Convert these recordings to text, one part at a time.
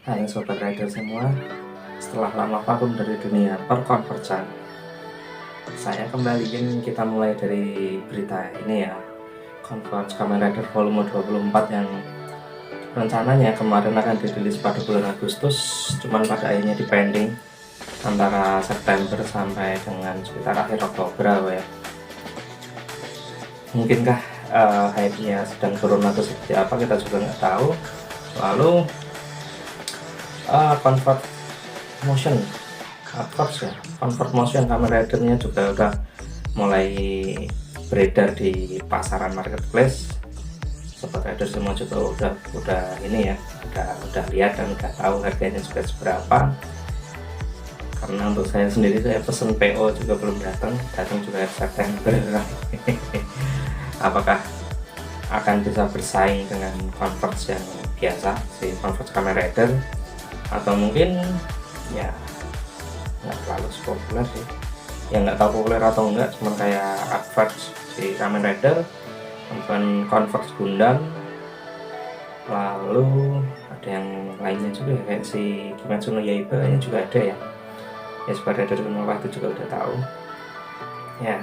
Halo Sobat Rider semua, setelah lama vakum dari dunia perkonverjan, saya kembali ingin kita mulai dari berita ini ya, Converge Kamen Rider volume 24 yang rencananya kemarin akan dirilis pada bulan Agustus, cuman pada akhirnya dipending antara September sampai dengan sekitar akhir Oktober ya. Mungkinkah hype-nya sedang turun atau seperti apa, kita juga nggak tahu. Lalu Convert motion Kamen Rider-nya juga udah mulai beredar di pasaran marketplace. Sobat Rider semua juga udah ini ya, udah lihat dan udah tahu harganya juga seberapa. Karena untuk saya sendiri saya pesen PO juga belum datang juga September. Apakah akan bisa bersaing dengan Converge yang biasa, si Converge Kamen Rider, atau mungkin ya nggak terlalu populer sih, yang nggak tahu populer atau enggak, cuman kayak advert si Kamen Rider, kemudian Converge Gundam, lalu ada yang lainnya juga ya, kayak si Kimetsu no Yaiba ini juga ada ya. Ya Sobat Rider semua itu juga udah tahu ya.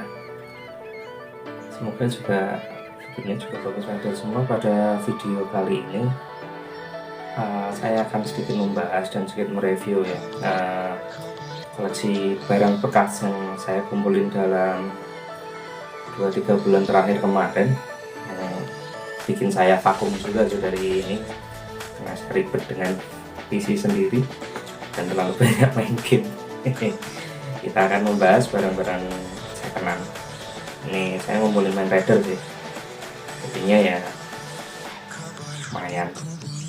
Semoga juga videonya juga bagus Rider semua. Pada video kali ini saya akan sedikit membahas dan sedikit mereview ya koleksi barang bekas yang saya kumpulin dalam 2-3 bulan terakhir kemarin, yang bikin saya vakum juga dari ini karena ribet dengan PC sendiri dan terlalu banyak main game. Kita akan membahas barang-barang secondan. Ini saya ngumpulin main Rider sih, jadinya ya lumayan.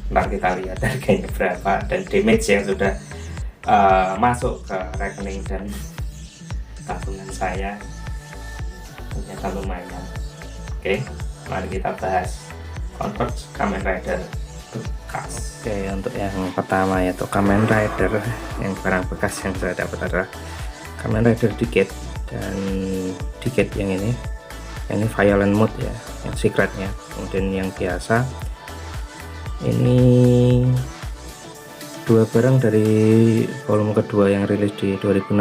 Ntar kita lihat harganya berapa dan damage yang sudah masuk ke rekening dan tabungan saya, ternyata lumayan. Oke, mari kita bahas Converge Kamen Rider bekas. Oke, untuk yang pertama yaitu Kamen Rider yang barang bekas yang saya dapat adalah Kamen Rider Decade, dan Decade yang ini Violent Mode ya, yang secretnya. Kemudian yang biasa ini dua barang dari volume kedua yang rilis di 2016,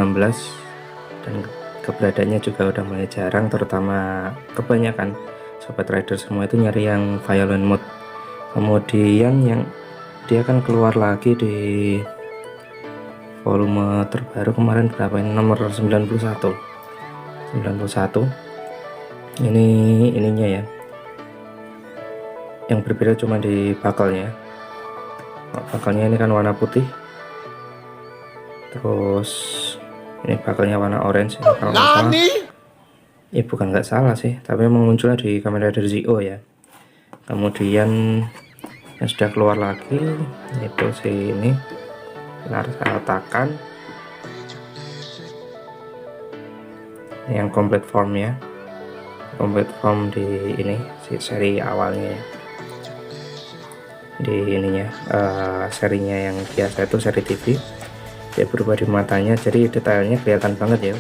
dan keberadaannya juga udah mulai jarang, terutama kebanyakan Sobat Rider semua itu nyari yang Violent Mode. Kemudian yang dia akan keluar lagi di volume terbaru kemarin, berapa ini, nomor 91 ini ininya ya, yang berbeda cuma di bakalnya. Bakalnya ini kan warna putih, terus ini bakalnya warna orange ya, kalau nggak salah. Ya bukan nggak salah sih, tapi memang munculnya di Kamen Rider Zio ya. Kemudian yang sudah keluar lagi itu si ini, harus saya letakkan yang complete form ya, complete form di ini si seri awalnya ya. Di ininya serinya yang biasa itu seri TV, dia berubah di matanya, jadi detailnya kelihatan banget ya.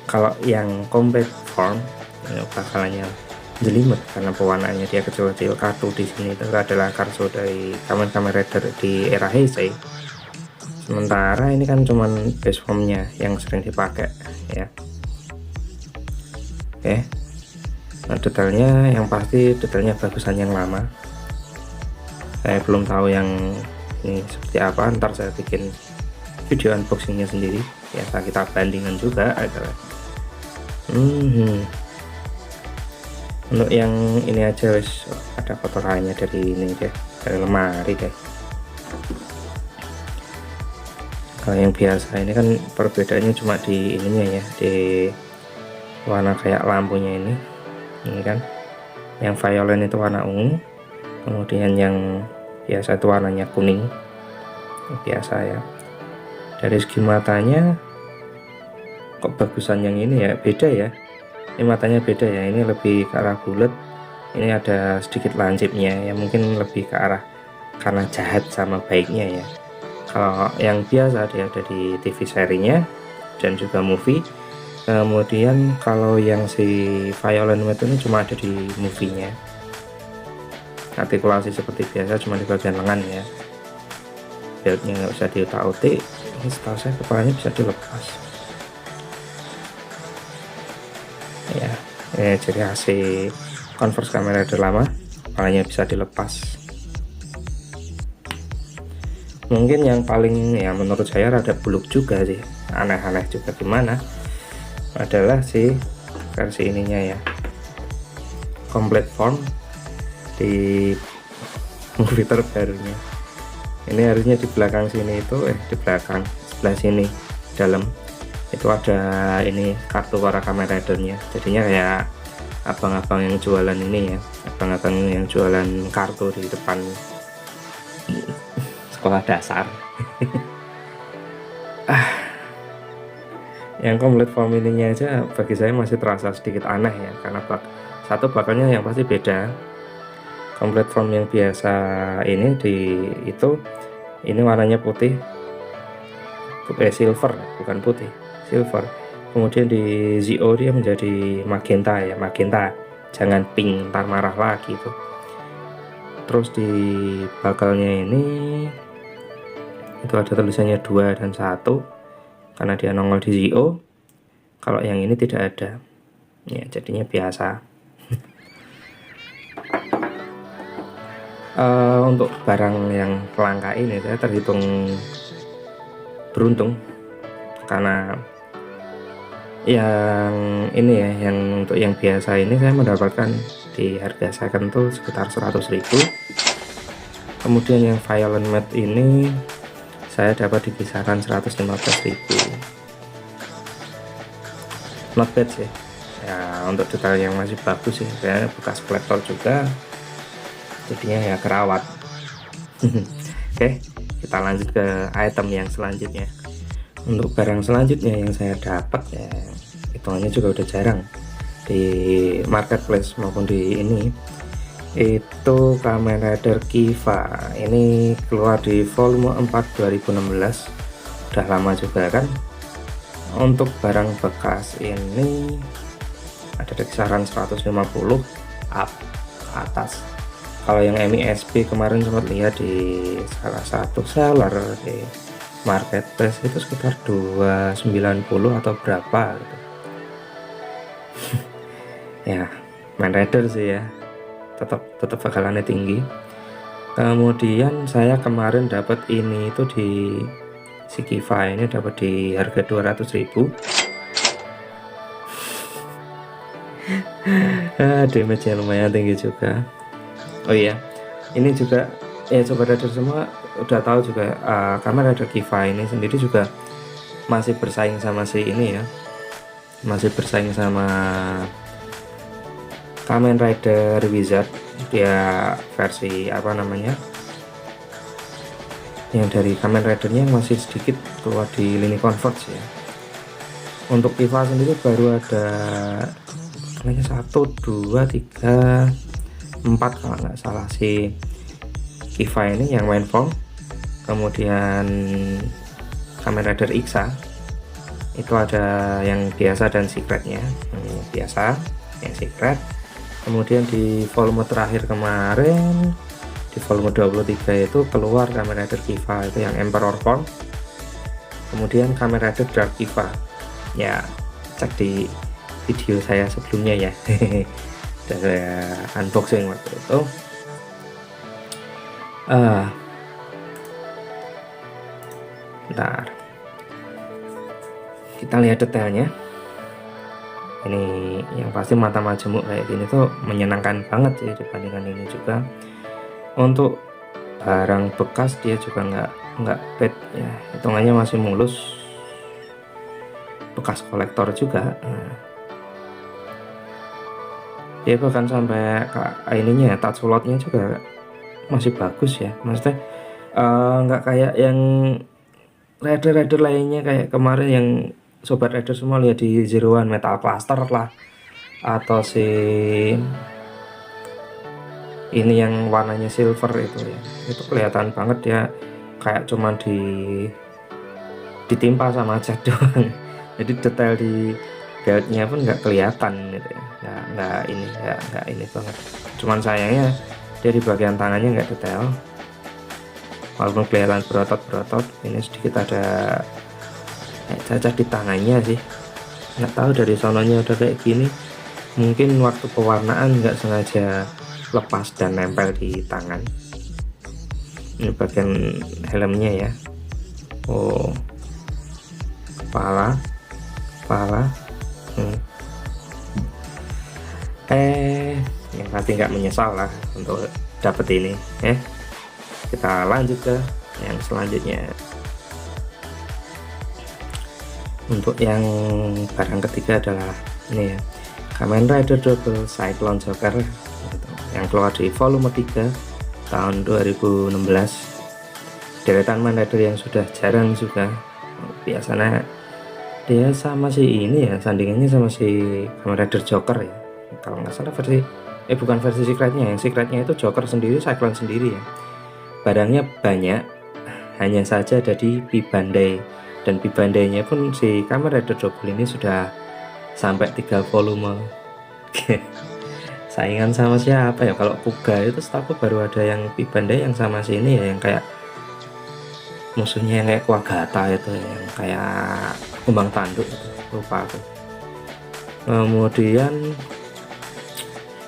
Kalau yang complete form bakalannya jelimet karena pewarnaannya dia kecil-kecil. Kartu di sini itu adalah kartu dari Kamen Rider di era Heisei, sementara ini kan cuman base formnya yang sering dipakai ya. Oke, nah detailnya yang pasti detailnya bagusan yang lama. Saya belum tahu yang ini seperti apa, ntar saya bikin video unboxingnya sendiri ya, kita bandingkan juga adalah untuk yang ini aja wis ada kotorannya dari ini deh, dari lemari deh. Kalau yang biasa ini kan perbedaannya cuma di ininya ya, di warna kayak lampunya ini kan. Yang violet itu warna ungu, kemudian yang biasa itu warnanya kuning biasa ya. Dari segi matanya kok bagusan yang ini ya, beda ya, ini matanya beda ya, ini lebih ke arah bulat, ini ada sedikit lancipnya ya, mungkin lebih ke arah karena jahat sama baiknya ya. Kalau yang biasa dia ada di TV serinya dan juga movie. Kemudian kalau yang si Violent Mode ini cuma ada di movie-nya. Artikulasi seperti biasa cuma di bagian lengan ya. beltnya nggak usah diutak-utik. Ini setahu saya kepalanya bisa dilepas ya. Jadi AC Converse Kamen Rider lama kepalanya bisa dilepas. Mungkin yang paling ya menurut saya rada buluk juga sih, aneh-aneh juga gimana, adalah si versi ininya ya, complete form di movie terbarunya. Ini harusnya di belakang sini itu di belakang sebelah sini dalam itu ada ini kartu para Kamen Ridernya. Jadinya kayak abang-abang yang jualan ini ya, abang-abang yang jualan kartu di depan sekolah dasar. Yang complete form ininya aja bagi saya masih terasa sedikit aneh ya, karena satu bakalnya yang pasti beda. Complete form yang biasa ini ini warnanya putih, silver, bukan putih, silver. Kemudian di Zio dia menjadi magenta ya, magenta, jangan pink ntar marah lagi tuh. Terus di bakalnya ini itu ada tulisannya 2 dan 1 karena dia nongol di Zio. Kalau yang ini tidak ada ya, jadinya biasa. Untuk barang yang langka ini saya terhitung beruntung, karena yang ini ya, yang untuk yang biasa ini saya mendapatkan di harga second tuh sekitar 100.000. Kemudian yang Violent Matte ini saya dapat di kisaran 115.000. Not bad sih ya, untuk detail yang masih bagus sih, kayaknya bekas kolektor juga, jadinya ya kerawat. Oke, kita lanjut ke item yang selanjutnya. Untuk barang selanjutnya yang saya dapat ya, hitungannya juga udah jarang di marketplace maupun di ini, itu Kamen Rider Kiva. Ini keluar di volume 4 2016, udah lama juga kan. Untuk barang bekas ini ada di kisaran 150 up ke atas. Kalau yang MISP kemarin sempat lihat di salah satu seller di marketplace itu sekitar 290 atau berapa gitu. Ya, Kamen Rider sih ya, tetap bakalannya tinggi. Kemudian saya kemarin dapat ini itu di si Kiva ini dapat di harga 200.000. Damage-nya lumayan tinggi juga. Oh iya, ini juga ya Sobat Rider semua udah tahu juga, Kamen Rider Kiva ini sendiri juga masih bersaing sama si ini ya, masih bersaing sama Kamen Rider Wizard. Dia versi apa namanya, yang dari Kamen Ridernya masih sedikit keluar di lini Converge ya. Untuk Kiva sendiri baru ada namanya 1, 2, 3, 4 kalau nggak salah si Kiva ini yang main form. Kemudian Kamen Rider Ixa itu ada yang biasa dan secretnya, yang biasa, yang secret. Kemudian di volume terakhir kemarin di volume 23 itu keluar Kamen Rider Kiva itu yang Emperor form. Kemudian Kamen Rider Dark Kiva ya, cek di video saya sebelumnya ya. Dan saya unboxing waktu itu. Bentar, kita lihat detailnya. Ini yang pasti mata majemuk kayak gini tuh menyenangkan banget sih dibandingkan ini juga. Untuk barang bekas dia juga nggak bad ya, hitungannya masih mulus, bekas kolektor juga. Dia bahkan sampai ininya touch slotnya juga masih bagus ya, maksudnya nggak kayak yang rider lainnya kayak kemarin yang Sobat Rider semua lihat di Zero One Metal Cluster lah, atau si ini yang warnanya silver itu ya, itu kelihatan banget dia kayak cuman ditimpa sama cat doang. Jadi detail di beltnya pun nggak kelihatan gitu ya, nggak ini banget. Cuman sayangnya dia di bagian tangannya nggak detail. walaupun kelihatan berotot-berotot. Ini sedikit ada cacat di tangannya sih, nggak tahu dari sononya udah kayak gini, mungkin waktu pewarnaan nggak sengaja lepas dan nempel di tangan. Ini bagian helmnya ya. Oh, kepala yang pasti nggak menyesal lah untuk dapet ini. Kita lanjut ke yang selanjutnya. Untuk yang barang ketiga adalah ini ya, Kamen Rider Double Cyclone Joker gitu, yang keluar di volume 3 tahun 2016. Deretan Kamen Rider yang sudah jarang juga. Biasanya dia sama si ini ya, sandingannya sama si Kamen Rider Joker ya, kalau nggak salah versi bukan versi secretnya, yang secretnya itu Joker sendiri, Cyclone sendiri ya. Barangnya banyak, hanya saja ada di P-Bandai, dan P-Bandai-nya pun si Kamen Rider Double ini sudah sampai 3 volume. Saingan sama siapa ya? Kalau Kuga itu setahu baru ada yang P-Bandai yang sama si ini ya, yang kayak musuhnya yang kayak Kuwagata itu ya, yang kayak kumbang tanduk itu, lupa aku. Kemudian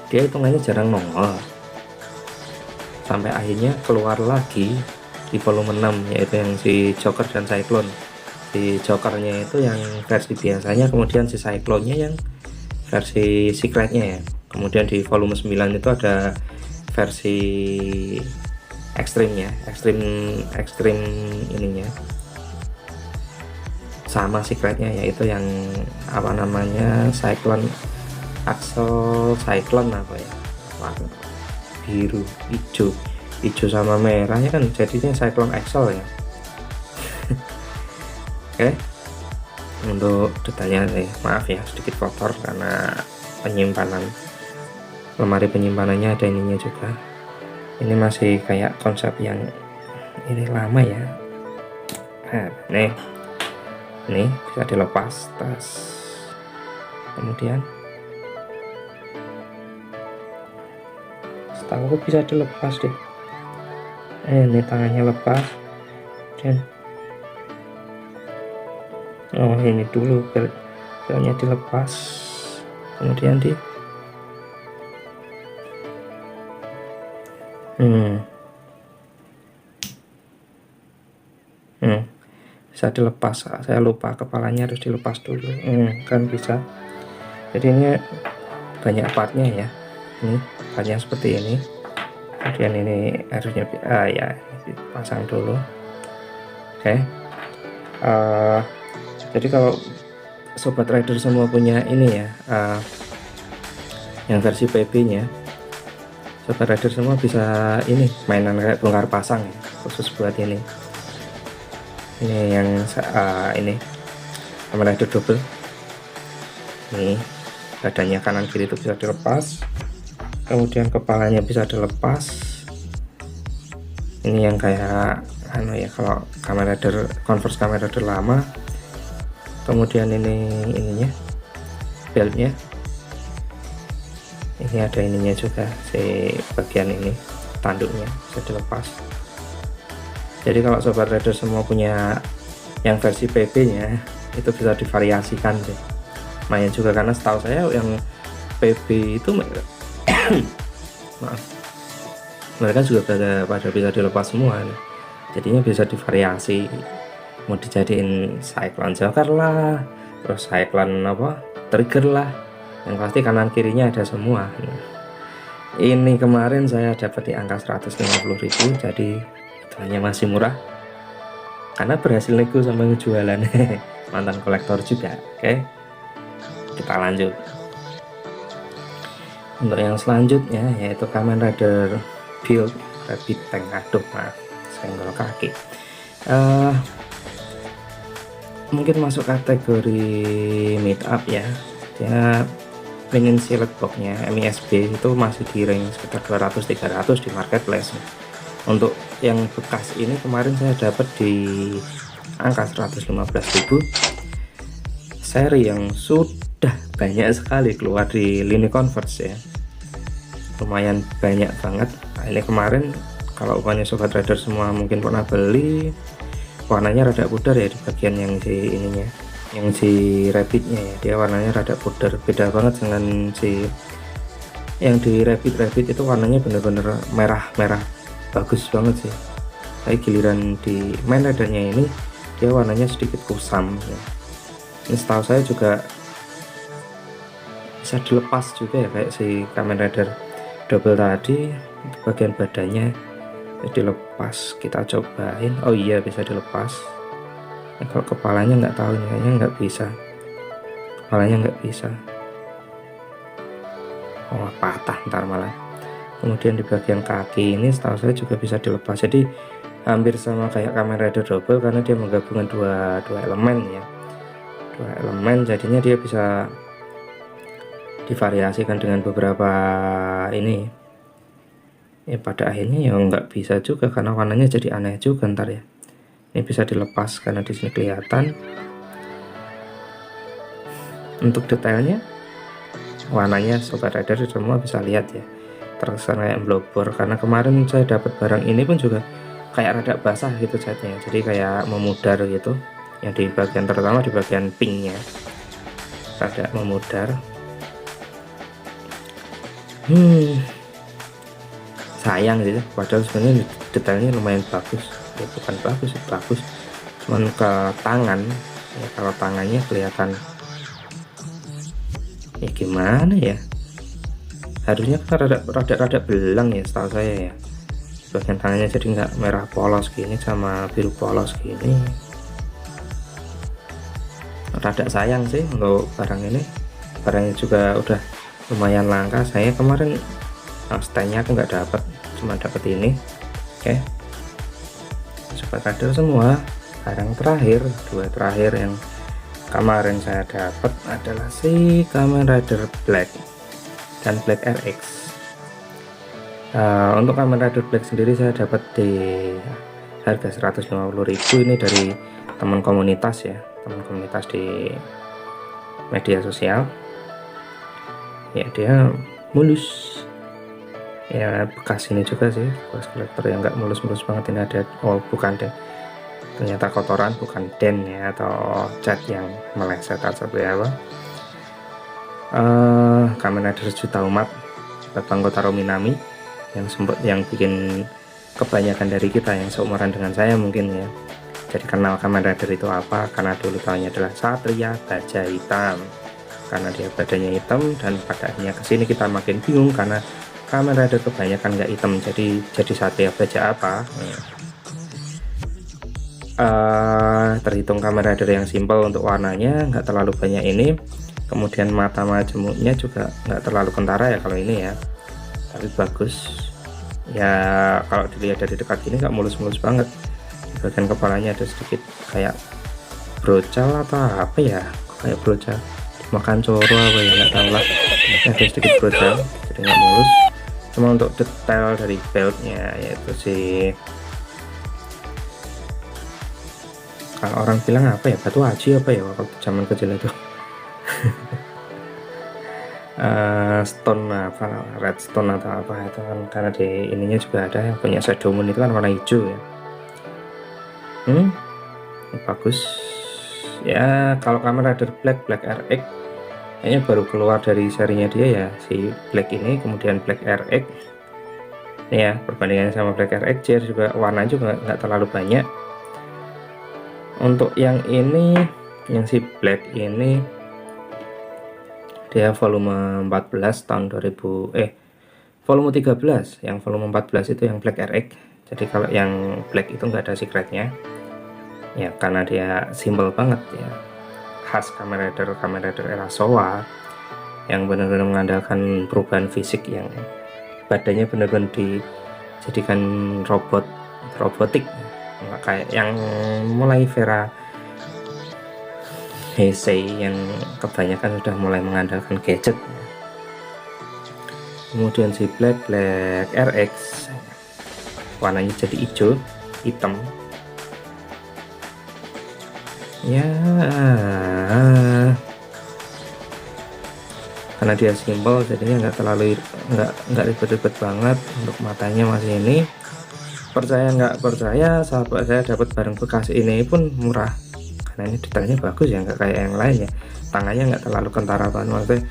dia hitungannya jarang nongol sampai akhirnya keluar lagi di volume 6, yaitu yang si Joker dan Cyclone. Si Jokernya itu yang versi biasanya, kemudian si Cyclone-nya yang versi secretnya ya. Kemudian di volume 9 itu ada versi ekstrimnya, ekstrim ininya sama secretnya, yaitu yang apa namanya, Cyclone Axel Cyclone apa ya, warna biru, hijau sama merahnya kan jadinya Cyclone Axel ya. Oke, untuk detailnya maaf ya sedikit kotor karena penyimpanan, lemari penyimpanannya ada ininya juga. Ini masih kayak konsep yang ini lama ya. Nih bisa dilepas tas, kemudian setahu bisa dilepas deh. Ini tangannya lepas, dan ini dulu belnya dilepas, kemudian bisa dilepas. Saya lupa kepalanya harus dilepas dulu. Kan bisa. Jadi ini banyak partnya ya. Ini partnya seperti ini. Kemudian ini harusnya ya dipasang dulu. Oke. Jadi kalau sobat rider semua punya ini ya, yang versi PB nya, sobat rider semua bisa ini mainan kayak bongkar pasang ya, khusus buat ini yang ini Kamen Rider Double. Nih badannya kanan kiri itu bisa dilepas, kemudian kepalanya bisa dilepas. Ini yang kayak ya, kalau Kamen Rider Converse Kamen Rider lama. Kemudian ininya beltnya, ini ada ininya juga, si bagian ini tanduknya bisa dilepas. Jadi kalau sobat rider semua punya yang versi PB nya, itu bisa divariasikan deh, lumayan juga, karena setahu saya yang PB itu maaf, mereka juga pada bisa dilepas semua nih. Jadinya bisa divariasi, mau dijadiin Cyclone Joker lah, terus Cyclone Trigger lah, yang pasti kanan kirinya ada semua. Ini kemarin saya dapat di angka 150.000, jadi hanya masih murah karena berhasil nego sama ngejualan. Mantan kolektor juga. Oke, kita lanjut untuk yang selanjutnya, yaitu Kamen Rider Build Rabbit Tank. Aduh maaf, senggol kaki. Mungkin masuk kategori mid up ya. Dia pengen select boxnya MISB itu masih di range sekitar 200-300 di marketplace. Untuk yang bekas ini kemarin saya dapat di angka 115.000. Seri yang sudah banyak sekali keluar di lini Converse ya, lumayan banyak banget. Nah, ini kemarin kalau umpamanya sobat rider semua mungkin pernah beli, warnanya rada pudar ya di bagian yang si ininya, yang si rabbitnya ya, dia warnanya rada pudar, beda banget dengan si yang di rabbit itu warnanya bener-bener merah bagus banget sih. Tapi giliran di main ridernya ini dia warnanya sedikit kusam ya. Ini setahu saya juga bisa dilepas juga ya, kayak si Kamen Rider double tadi, bagian badannya dilepas, kita cobain. Oh iya, bisa dilepas. Nah, kalau kepalanya nggak tahu nih, kayaknya nggak bisa, kepalanya nggak bisa. Oh, patah ntar malah. Kemudian di bagian kaki ini setahu saya juga bisa dilepas, jadi hampir sama kayak Kamen Rider double karena dia menggabungkan dua elemen ya, dua elemen, jadinya dia bisa divariasikan dengan beberapa ini ya. Pada akhirnya ya nggak bisa juga karena warnanya jadi aneh juga ntar ya. Ini bisa dilepas karena di sini kelihatan. Untuk detailnya warnanya sobat rider semua bisa lihat ya, terkesan kayak blobor karena kemarin saya dapat barang ini pun juga kayak rada basah gitu catnya, jadi kayak memudar gitu yang di bagian, terutama di bagian pinknya rada memudar. Sayang sih, padahal sebenarnya detailnya lumayan bagus ya, bukan bagus, bagus, cuman ke tangan ya, kalau tangannya kelihatan ya gimana ya, harusnya kan rada belang ya setahu saya ya, bagian tangannya jadi nggak merah polos gini sama biru polos gini. Rada sayang sih untuk barang ini, barangnya juga udah lumayan langka. Saya kemarin stand-nya aku nggak dapat, cuma dapat ini. Oke, sobat rider semua, barang terakhir, dua terakhir yang kemarin saya dapat adalah si Kamen Rider Black dan Black RX. Untuk Kamen Rider Black sendiri saya dapat di harga 150.000, ini dari teman komunitas ya, teman komunitas di media sosial ya. Dia mulus ya, bekas ini juga sih, bekas kolektor yang nggak mulus-mulus banget. Ini ada, oh bukan deh, ternyata kotoran, bukan den ya, atau cat yang meleset atau apa. Kamen Rider Juta Umat Babang Kotaro Minami yang bikin kebanyakan dari kita yang seumuran dengan saya mungkin ya, jadi kenal Kamen Rider itu apa, karena dulu tahunya adalah Satria Baja Hitam karena dia badannya hitam, dan pada akhirnya kesini kita makin bingung karena Kamen Rider kebanyakan nggak hitam, jadi Satria Baja apa. Terhitung Kamen Rider yang simpel untuk warnanya, nggak terlalu banyak ini, kemudian mata majemuknya juga nggak terlalu kentara ya kalau ini ya, tapi bagus ya. Kalau dilihat dari dekat gini nggak mulus-mulus banget, di bagian kepalanya ada sedikit kayak brocal atau apa ya, kayak brocal makan coro apa ya, nggak tahu lah, ada sedikit brocal, jadi nggak mulus. Cuma untuk detail dari beltnya, yaitu sih kalau orang bilang apa ya, batu aji apa ya waktu zaman kecil itu. Stone apa, redstone atau apa itu kan, karena di ininya juga ada yang punya Shadow Moon itu kan warna hijau ya. Bagus ya. Kalau Kamen Rider Black RX kayaknya baru keluar dari serinya dia ya, si Black ini, kemudian Black RX ini ya, perbandingannya sama Black RX juga warna juga nggak terlalu banyak. Untuk yang ini, yang si Black ini dia volume 14 tahun 2000 volume 13, yang volume 14 itu yang Black RX. Jadi kalau yang Black itu nggak ada secretnya ya, karena dia simple banget ya, khas Kamen Rider era Showa yang benar-benar mengandalkan perubahan fisik, yang badannya benar-benar dijadikan robotik, nggak kayak yang mulai Vera Heisei yang kebanyakan sudah mulai mengandalkan gadget. Kemudian si Black RX warnanya jadi hijau hitam ya, karena dia simpel jadinya nggak ribet-ribet banget. Untuk matanya masih ini, Percaya nggak percaya, sahabat saya dapat barang bekas ini pun murah, karena ini detailnya bagus ya, nggak kayak yang lain ya. Tangannya nggak terlalu kentara banget, maksudnya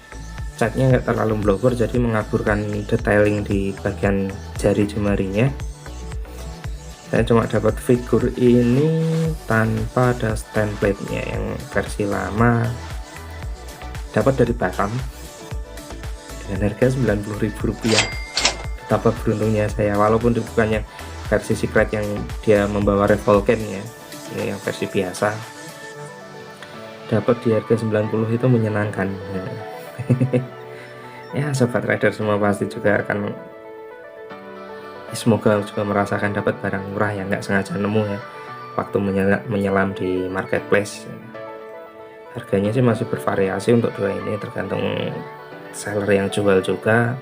catnya nggak terlalu blogor, jadi mengaburkan detailing di bagian jari jemarinya. Saya cuma dapat figur ini tanpa ada stand plate-nya, yang versi lama dapat dari Batam dengan harga Rp90.000. Betapa beruntungnya saya, walaupun bukan yang versi secret yang dia membawa revolcan ya, ini yang versi biasa, dapat di harga 90 itu menyenangkan. Ya sobat trader semua pasti juga akan, semoga juga merasakan dapat barang murah yang nggak sengaja nemu ya waktu menyelam di marketplace. Harganya sih masih bervariasi untuk dua ini, tergantung seller yang jual juga.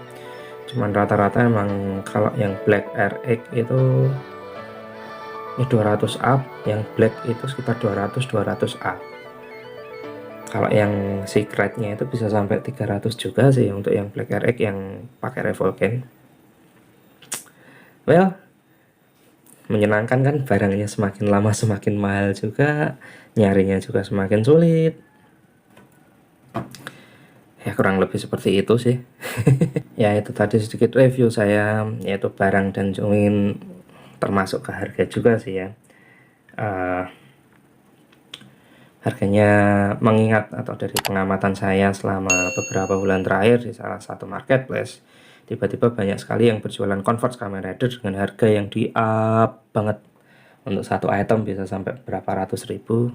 Cuman rata-rata emang kalau yang Black RX itu ini 200 up, yang black itu sekitar 200 up. Kalau yang secretnya itu bisa sampai 300 juga sih untuk yang Black RX yang pakai revolcan. Well, menyenangkan kan, barangnya semakin lama semakin mahal juga, nyarinya juga semakin sulit. Ya kurang lebih seperti itu sih. Ya itu tadi sedikit review saya, yaitu barang dan join, termasuk ke harga juga sih ya. Harganya mengingat atau dari pengamatan saya selama beberapa bulan terakhir di salah satu marketplace, tiba-tiba banyak sekali yang berjualan Converge Kamen Rider dengan harga yang di up banget. Untuk satu item bisa sampai berapa ratus ribu.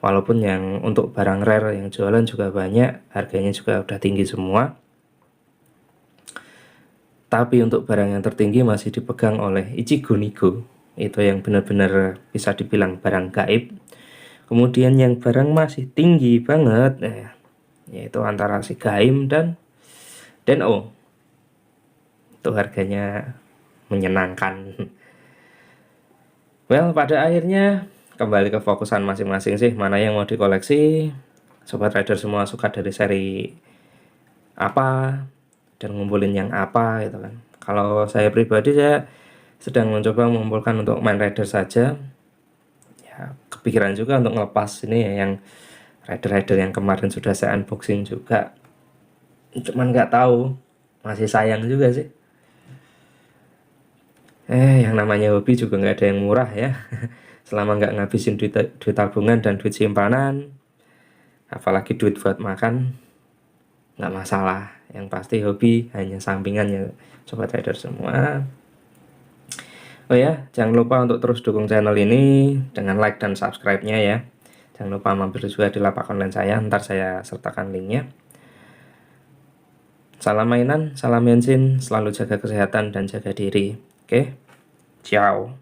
Walaupun yang untuk barang rare yang jualan juga banyak, harganya juga udah tinggi semua. Tapi untuk barang yang tertinggi masih dipegang oleh Ichigo Nigo. Itu yang benar-benar bisa dibilang barang gaib. Kemudian yang barang masih tinggi banget, yaitu antara si Gaim dan Den-O. Itu harganya menyenangkan. Well, pada akhirnya kembali ke fokusan masing-masing sih, mana yang mau dikoleksi. Sobat trader semua suka dari seri apa dan ngumpulin yang apa gitu kan. Kalau saya pribadi, saya sedang mencoba mengumpulkan untuk main rider saja. Ya kepikiran juga untuk ngelepas ini ya, yang rider-rider yang kemarin sudah saya unboxing juga. Cuman nggak tahu, masih sayang juga sih. Yang namanya hobi juga nggak ada yang murah ya. Selama nggak ngabisin duit tabungan dan duit simpanan, apalagi duit buat makan, nggak masalah. Yang pasti hobi hanya sampingannya sobat trader semua. Oh ya, jangan lupa untuk terus dukung channel ini dengan like dan subscribe-nya ya. Jangan lupa mampir juga di lapak online saya, ntar saya sertakan linknya. Salam mainan, salam bensin, selalu jaga kesehatan dan jaga diri. Oke, ciao.